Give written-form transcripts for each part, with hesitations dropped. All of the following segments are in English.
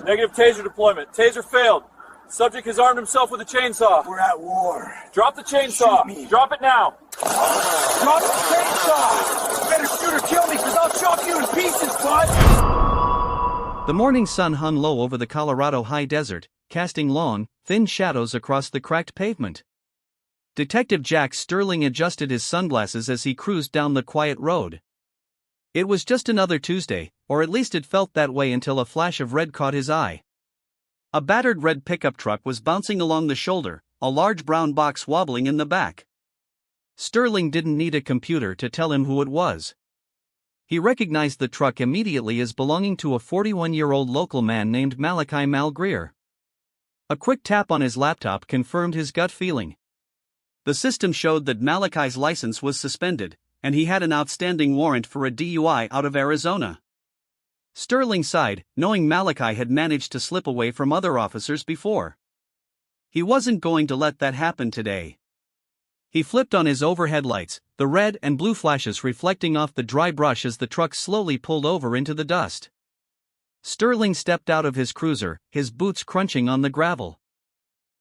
Negative taser deployment. Taser failed. Subject has armed himself with a chainsaw. We're at war. Drop the chainsaw. Shoot me. Drop it now. Drop the chainsaw! You better shoot or kill me, because I'll chop you in pieces, bud! The morning sun hung low over the Colorado high desert, casting long, thin shadows across the cracked pavement. Detective Jack Sterling adjusted his sunglasses as he cruised down the quiet road. It was just another Tuesday, or at least it felt that way until a flash of red caught his eye. A battered red pickup truck was bouncing along the shoulder, a large brown box wobbling in the back. Sterling didn't need a computer to tell him who it was. He recognized the truck immediately as belonging to a 41-year-old local man named Malachi Malgreer. A quick tap on his laptop confirmed his gut feeling. The system showed that Malachi's license was suspended, and he had an outstanding warrant for a DUI out of Arizona. Sterling sighed, knowing Malachi had managed to slip away from other officers before. He wasn't going to let that happen today. He flipped on his overhead lights, the red and blue flashes reflecting off the dry brush as the truck slowly pulled over into the dust. Sterling stepped out of his cruiser, his boots crunching on the gravel.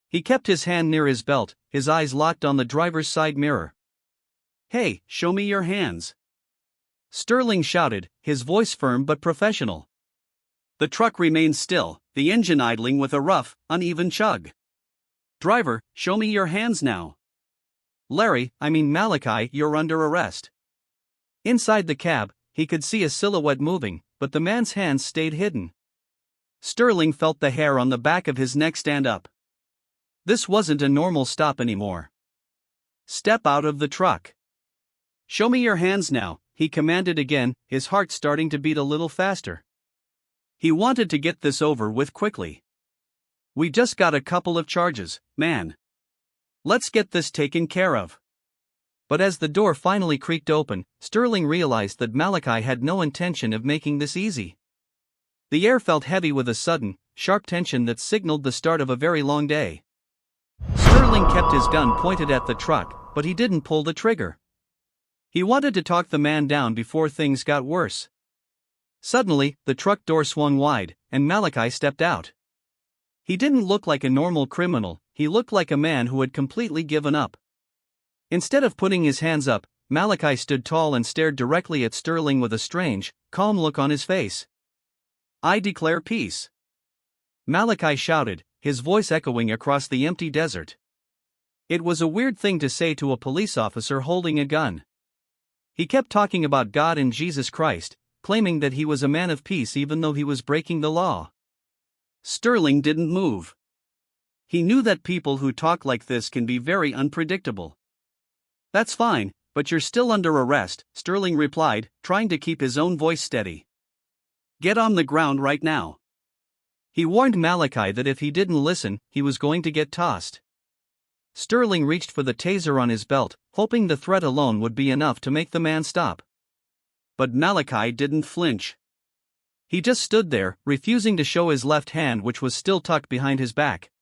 He kept his hand near his belt, his eyes locked on the driver's side mirror. "Hey, show me your hands," Sterling shouted, his voice firm but professional. The truck remained still, the engine idling with a rough, uneven chug. "Driver, show me your hands now." Malachi, you're under arrest." Inside the cab, he could see a silhouette moving, but the man's hands stayed hidden. Sterling felt the hair on the back of his neck stand up. This wasn't a normal stop anymore. "Step out of the truck." "Show me your hands now," he commanded again, his heart starting to beat a little faster. He wanted to get this over with quickly. "We just got a couple of charges, man. Let's get this taken care of." But as the door finally creaked open, Sterling realized that Malachi had no intention of making this easy. The air felt heavy with a sudden, sharp tension that signaled the start of a very long day. Sterling kept his gun pointed at the truck, but he didn't pull the trigger. He wanted to talk the man down before things got worse. Suddenly, the truck door swung wide, and Malachi stepped out. He didn't look like a normal criminal, he looked like a man who had completely given up. Instead of putting his hands up, Malachi stood tall and stared directly at Sterling with a strange, calm look on his face. "I declare peace," Malachi shouted, his voice echoing across the empty desert. It was a weird thing to say to a police officer holding a gun. He kept talking about God and Jesus Christ, claiming that he was a man of peace even though he was breaking the law. Sterling didn't move. He knew that people who talk like this can be very unpredictable. "That's fine, but you're still under arrest," Sterling replied, trying to keep his own voice steady. "Get on the ground right now." He warned Malachi that if he didn't listen, he was going to get tossed. Sterling reached for the taser on his belt, hoping the threat alone would be enough to make the man stop. But Malachi didn't flinch. He just stood there, refusing to show his left hand, which was still tucked behind his back.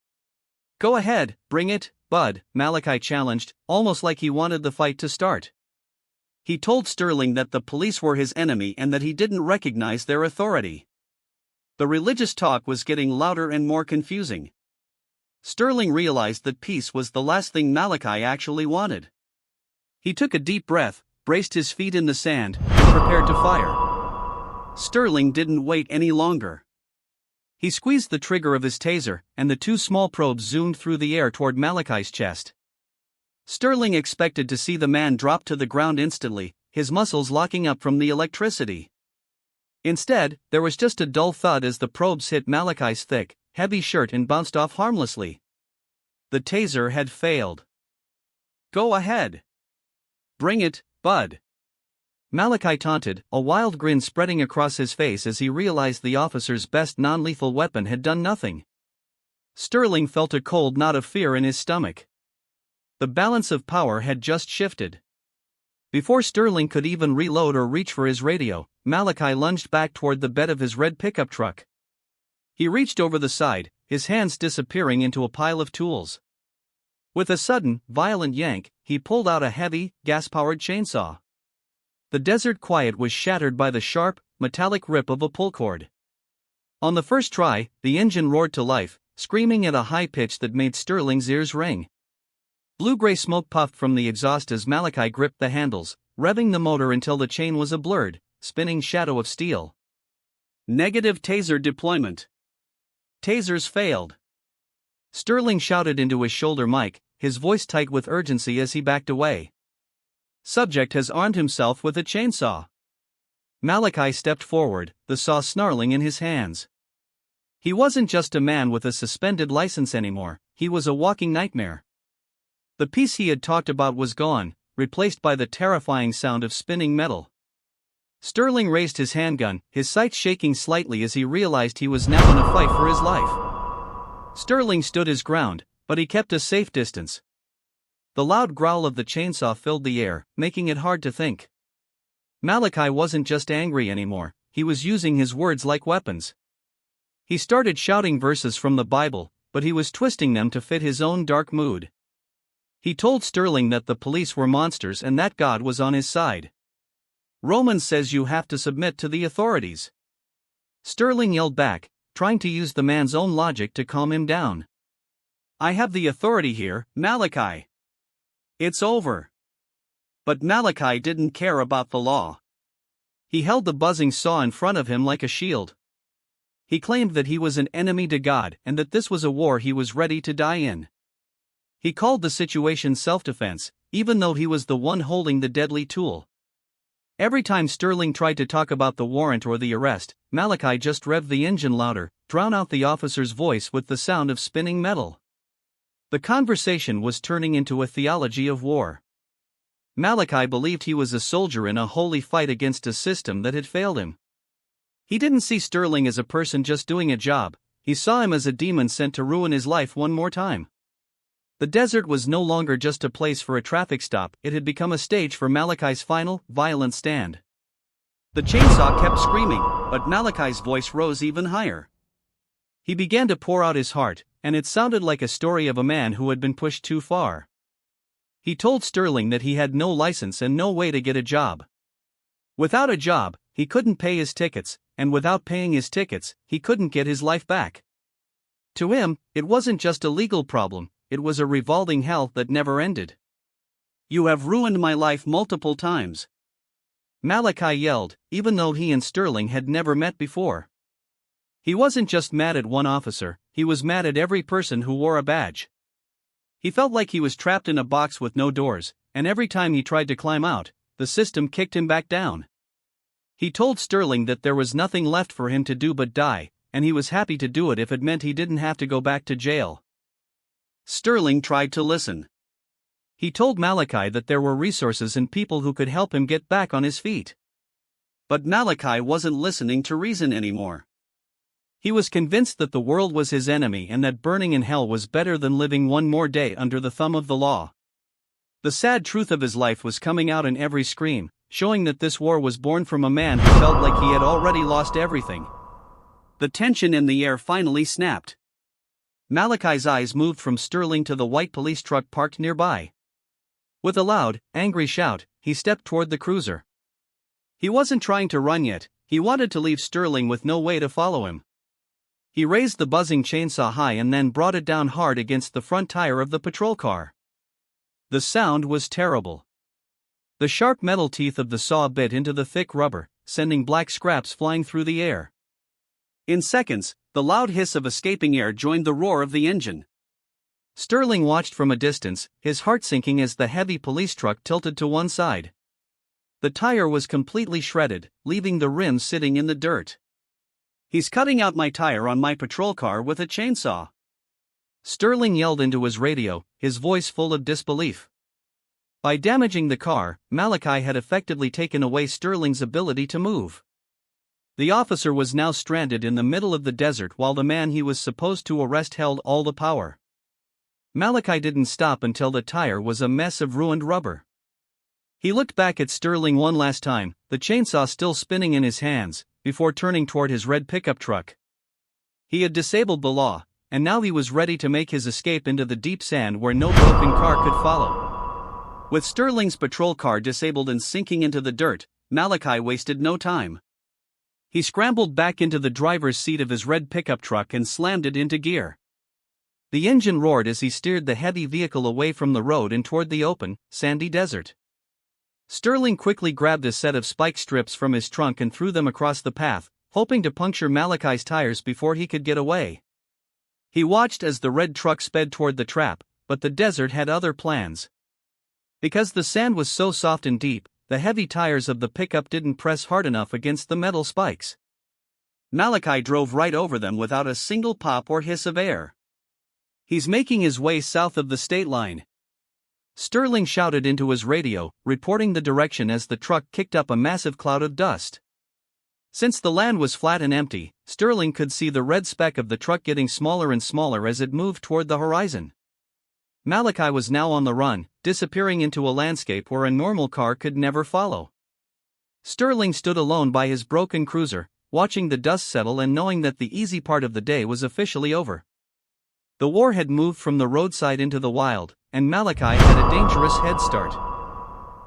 "Go ahead, bring it, bud," Malachi challenged, almost like he wanted the fight to start. He told Sterling that the police were his enemy and that he didn't recognize their authority. The religious talk was getting louder and more confusing. Sterling realized that peace was the last thing Malachi actually wanted. He took a deep breath, braced his feet in the sand, and prepared to fire. Sterling didn't wait any longer. He squeezed the trigger of his taser, and the two small probes zoomed through the air toward Malachi's chest. Sterling expected to see the man drop to the ground instantly, his muscles locking up from the electricity. Instead, there was just a dull thud as the probes hit Malachi's thick, heavy shirt and bounced off harmlessly. The taser had failed. "Go ahead. Bring it, bud," Malachi taunted, a wild grin spreading across his face as he realized the officer's best non-lethal weapon had done nothing. Sterling felt a cold knot of fear in his stomach. The balance of power had just shifted. Before Sterling could even reload or reach for his radio, Malachi lunged back toward the bed of his red pickup truck. He reached over the side, his hands disappearing into a pile of tools. With a sudden, violent yank, he pulled out a heavy, gas-powered chainsaw. The desert quiet was shattered by the sharp, metallic rip of a pull cord. On the first try, the engine roared to life, screaming at a high pitch that made Sterling's ears ring. Blue-gray smoke puffed from the exhaust as Malachi gripped the handles, revving the motor until the chain was a blurred, spinning shadow of steel. Negative taser deployment. Tasers failed. Sterling shouted into his shoulder mic, his voice tight with urgency as he backed away. Subject has armed himself with a chainsaw. Malachi stepped forward, the saw snarling in his hands. He wasn't just a man with a suspended license anymore, he was a walking nightmare. The peace he had talked about was gone, replaced by the terrifying sound of spinning metal. Sterling raised his handgun, his sights shaking slightly as he realized he was now in a fight for his life. Sterling stood his ground, but he kept a safe distance. The loud growl of the chainsaw filled the air, making it hard to think. Malachi wasn't just angry anymore, he was using his words like weapons. He started shouting verses from the Bible, but he was twisting them to fit his own dark mood. He told Sterling that the police were monsters and that God was on his side. Romans says you have to submit to the authorities. Sterling yelled back, trying to use the man's own logic to calm him down. I have the authority here, Malachi. It's over. But Malachi didn't care about the law. He held the buzzing saw in front of him like a shield. He claimed that he was an enemy to God and that this was a war he was ready to die in. He called the situation self-defense, even though he was the one holding the deadly tool. Every time Sterling tried to talk about the warrant or the arrest, Malachi just revved the engine louder, drown out the officer's voice with the sound of spinning metal. The conversation was turning into a theology of war. Malachi believed he was a soldier in a holy fight against a system that had failed him. He didn't see Sterling as a person just doing a job, he saw him as a demon sent to ruin his life one more time. The desert was no longer just a place for a traffic stop, it had become a stage for Malachi's final, violent stand. The chainsaw kept screaming, but Malachi's voice rose even higher. He began to pour out his heart, and it sounded like a story of a man who had been pushed too far. He told Sterling that he had no license and no way to get a job. Without a job, he couldn't pay his tickets, and without paying his tickets, he couldn't get his life back. To him, it wasn't just a legal problem, it was a revolving hell that never ended. You have ruined my life multiple times. Malachi yelled, even though he and Sterling had never met before. He wasn't just mad at one officer, he was mad at every person who wore a badge. He felt like he was trapped in a box with no doors, and every time he tried to climb out, the system kicked him back down. He told Sterling that there was nothing left for him to do but die, and he was happy to do it if it meant he didn't have to go back to jail. Sterling tried to listen. He told Malachi that there were resources and people who could help him get back on his feet. But Malachi wasn't listening to reason anymore. He was convinced that the world was his enemy and that burning in hell was better than living one more day under the thumb of the law. The sad truth of his life was coming out in every scream, showing that this war was born from a man who felt like he had already lost everything. The tension in the air finally snapped. Malachi's eyes moved from Sterling to the white police truck parked nearby. With a loud, angry shout, he stepped toward the cruiser. He wasn't trying to run yet, he wanted to leave Sterling with no way to follow him. He raised the buzzing chainsaw high and then brought it down hard against the front tire of the patrol car. The sound was terrible. The sharp metal teeth of the saw bit into the thick rubber, sending black scraps flying through the air. In seconds, the loud hiss of escaping air joined the roar of the engine. Sterling watched from a distance, his heart sinking as the heavy police truck tilted to one side. The tire was completely shredded, leaving the rim sitting in the dirt. He's cutting out my tire on my patrol car with a chainsaw. Sterling yelled into his radio, his voice full of disbelief. By damaging the car, Malachi had effectively taken away Sterling's ability to move. The officer was now stranded in the middle of the desert while the man he was supposed to arrest held all the power. Malachi didn't stop until the tire was a mess of ruined rubber. He looked back at Sterling one last time, the chainsaw still spinning in his hands, before turning toward his red pickup truck. He had disabled the law, and now he was ready to make his escape into the deep sand where no broken car could follow. With Sterling's patrol car disabled and sinking into the dirt, Malachi wasted no time. He scrambled back into the driver's seat of his red pickup truck and slammed it into gear. The engine roared as he steered the heavy vehicle away from the road and toward the open, sandy desert. Sterling quickly grabbed a set of spike strips from his trunk and threw them across the path, hoping to puncture Malachi's tires before he could get away. He watched as the red truck sped toward the trap, but the desert had other plans. Because the sand was so soft and deep, the heavy tires of the pickup didn't press hard enough against the metal spikes. Malachi drove right over them without a single pop or hiss of air. "He's making his way south of the state line," Sterling shouted into his radio, reporting the direction as the truck kicked up a massive cloud of dust. Since the land was flat and empty, Sterling could see the red speck of the truck getting smaller and smaller as it moved toward the horizon. Malachi was now on the run, disappearing into a landscape where a normal car could never follow. Sterling stood alone by his broken cruiser, watching the dust settle and knowing that the easy part of the day was officially over. The war had moved from the roadside into the wild, and Malachi had a dangerous head start.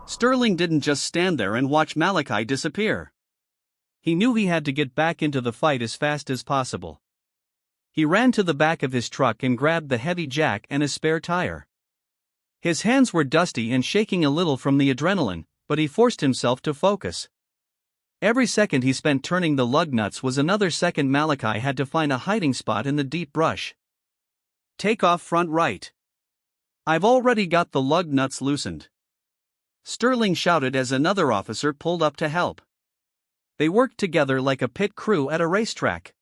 Sterling didn't just stand there and watch Malachi disappear. He knew he had to get back into the fight as fast as possible. He ran to the back of his truck and grabbed the heavy jack and a spare tire. His hands were dusty and shaking a little from the adrenaline, but he forced himself to focus. Every second he spent turning the lug nuts was another second Malachi had to find a hiding spot in the deep brush. "Take off front right. I've already got the lug nuts loosened," Sterling shouted as another officer pulled up to help. They worked together like a pit crew at a racetrack.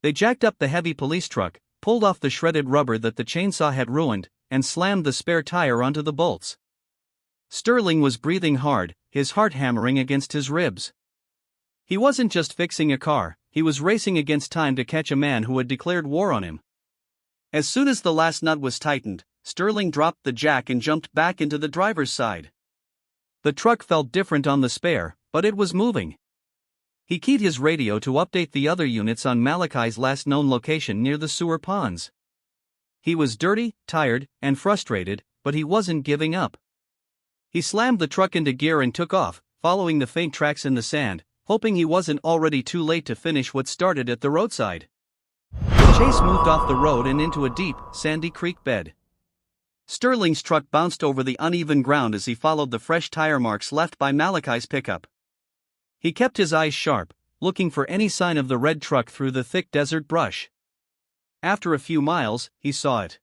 They jacked up the heavy police truck, pulled off the shredded rubber that the chainsaw had ruined, and slammed the spare tire onto the bolts. Sterling was breathing hard, his heart hammering against his ribs. He wasn't just fixing a car, he was racing against time to catch a man who had declared war on him. As soon as the last nut was tightened, Sterling dropped the jack and jumped back into the driver's side. The truck felt different on the spare, but it was moving. He keyed his radio to update the other units on Malachi's last known location near the sewer ponds. He was dirty, tired, and frustrated, but he wasn't giving up. He slammed the truck into gear and took off, following the faint tracks in the sand, hoping he wasn't already too late to finish what started at the roadside. The chase moved off the road and into a deep, sandy creek bed. Sterling's truck bounced over the uneven ground as he followed the fresh tire marks left by Malachi's pickup. He kept his eyes sharp, looking for any sign of the red truck through the thick desert brush. After a few miles, he saw it.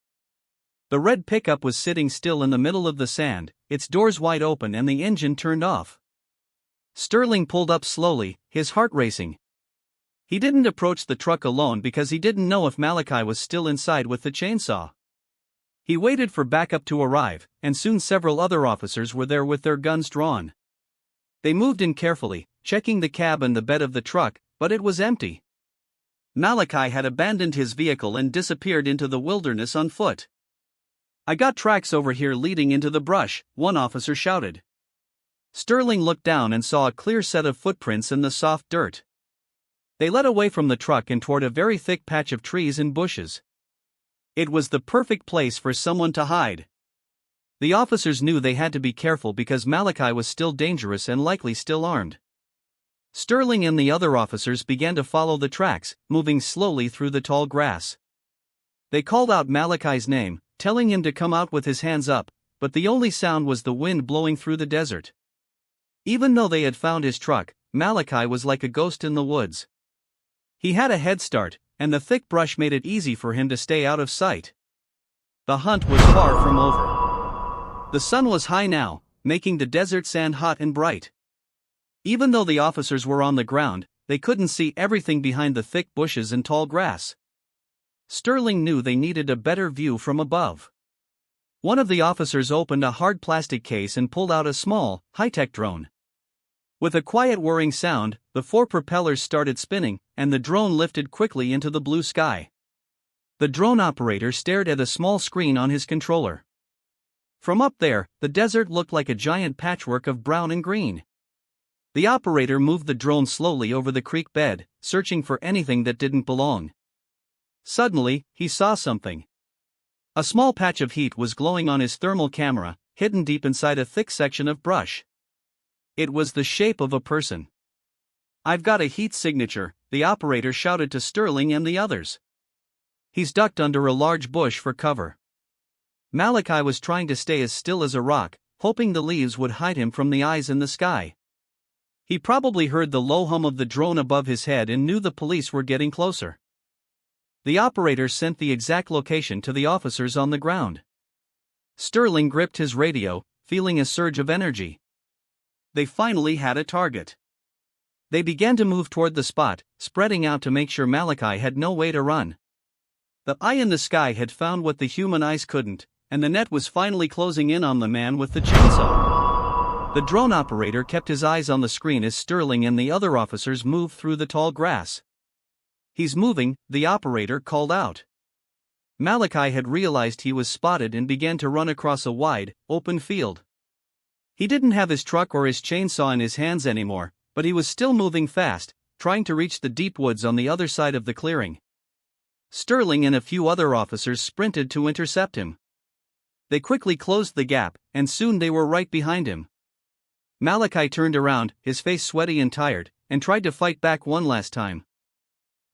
The red pickup was sitting still in the middle of the sand, its doors wide open and the engine turned off. Sterling pulled up slowly, his heart racing. He didn't approach the truck alone because he didn't know if Malachi was still inside with the chainsaw. He waited for backup to arrive, and soon several other officers were there with their guns drawn. They moved in carefully, checking the cab and the bed of the truck, but it was empty. Malachi had abandoned his vehicle and disappeared into the wilderness on foot. "I got tracks over here leading into the brush," one officer shouted. Sterling looked down and saw a clear set of footprints in the soft dirt. They led away from the truck and toward a very thick patch of trees and bushes. It was the perfect place for someone to hide. The officers knew they had to be careful because Malachi was still dangerous and likely still armed. Sterling and the other officers began to follow the tracks, moving slowly through the tall grass. They called out Malachi's name, telling him to come out with his hands up, but the only sound was the wind blowing through the desert. Even though they had found his truck, Malachi was like a ghost in the woods. He had a head start, and the thick brush made it easy for him to stay out of sight. The hunt was far from over. The sun was high now, making the desert sand hot and bright. Even though the officers were on the ground, they couldn't see everything behind the thick bushes and tall grass. Sterling knew they needed a better view from above. One of the officers opened a hard plastic case and pulled out a small, high-tech drone. With a quiet whirring sound, the 4 propellers started spinning, and the drone lifted quickly into the blue sky. The drone operator stared at a small screen on his controller. From up there, the desert looked like a giant patchwork of brown and green. The operator moved the drone slowly over the creek bed, searching for anything that didn't belong. Suddenly, he saw something. A small patch of heat was glowing on his thermal camera, hidden deep inside a thick section of brush. It was the shape of a person. "I've got a heat signature," the operator shouted to Sterling and the others. He's ducked under a large bush for cover. Malachi was trying to stay as still as a rock, hoping the leaves would hide him from the eyes in the sky. He probably heard the low hum of the drone above his head and knew the police were getting closer. The operator sent the exact location to the officers on the ground. Sterling gripped his radio, feeling a surge of energy. They finally had a target. They began to move toward the spot, spreading out to make sure Malachi had no way to run. The eye in the sky had found what the human eyes couldn't, and the net was finally closing in on the man with the chainsaw. The drone operator kept his eyes on the screen as Sterling and the other officers moved through the tall grass. "He's moving," the operator called out. Malachi had realized he was spotted and began to run across a wide, open field. He didn't have his truck or his chainsaw in his hands anymore, but he was still moving fast, trying to reach the deep woods on the other side of the clearing. Sterling and a few other officers sprinted to intercept him. They quickly closed the gap, and soon they were right behind him. Malachi turned around, his face sweaty and tired, and tried to fight back one last time.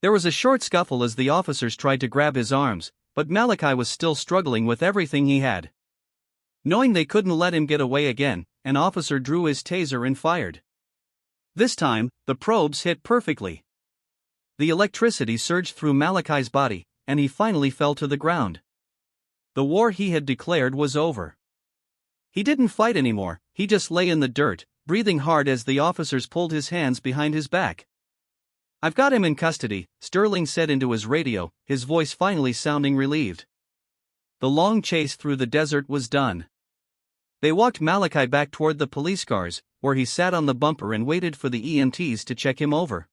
There was a short scuffle as the officers tried to grab his arms, but Malachi was still struggling with everything he had. Knowing they couldn't let him get away again, an officer drew his taser and fired. This time, the probes hit perfectly. The electricity surged through Malachi's body, and he finally fell to the ground. The war he had declared was over. He didn't fight anymore, he just lay in the dirt, breathing hard as the officers pulled his hands behind his back. "I've got him in custody," Sterling said into his radio, his voice finally sounding relieved. The long chase through the desert was done. They walked Malachi back toward the police cars, where he sat on the bumper and waited for the EMTs to check him over.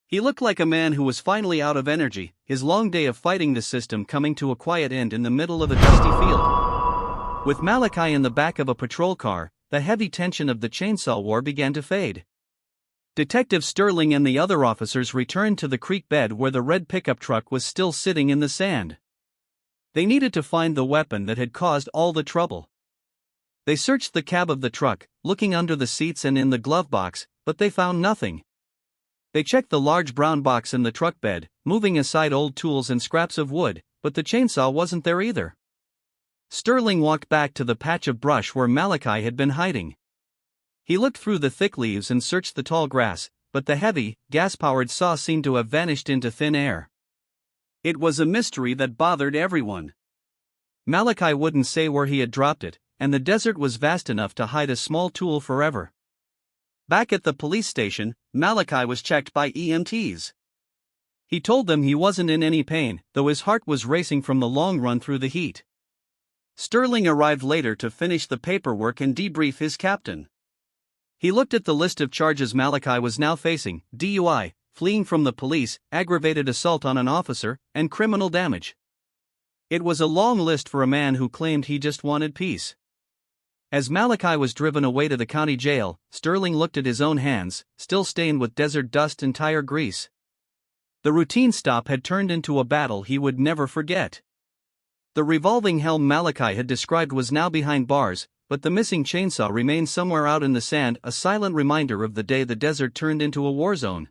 He looked like a man who was finally out of energy, his long day of fighting the system coming to a quiet end in the middle of a dusty field. With Malachi in the back of a patrol car, the heavy tension of the chainsaw war began to fade. Detective Sterling and the other officers returned to the creek bed where the red pickup truck was still sitting in the sand. They needed to find the weapon that had caused all the trouble. They searched the cab of the truck, looking under the seats and in the glove box, but they found nothing. They checked the large brown box in the truck bed, moving aside old tools and scraps of wood, but the chainsaw wasn't there either. Sterling walked back to the patch of brush where Malachi had been hiding. He looked through the thick leaves and searched the tall grass, but the heavy, gas-powered saw seemed to have vanished into thin air. It was a mystery that bothered everyone. Malachi wouldn't say where he had dropped it, and the desert was vast enough to hide a small tool forever. Back at the police station, Malachi was checked by EMTs. He told them he wasn't in any pain, though his heart was racing from the long run through the heat. Sterling arrived later to finish the paperwork and debrief his captain. He looked at the list of charges Malachi was now facing: DUI, fleeing from the police, aggravated assault on an officer, and criminal damage. It was a long list for a man who claimed he just wanted peace. As Malachi was driven away to the county jail, Sterling looked at his own hands, still stained with desert dust and tire grease. The routine stop had turned into a battle he would never forget. The revolving helm Malachi had described was now behind bars, but the missing chainsaw remained somewhere out in the sand, a silent reminder of the day the desert turned into a war zone.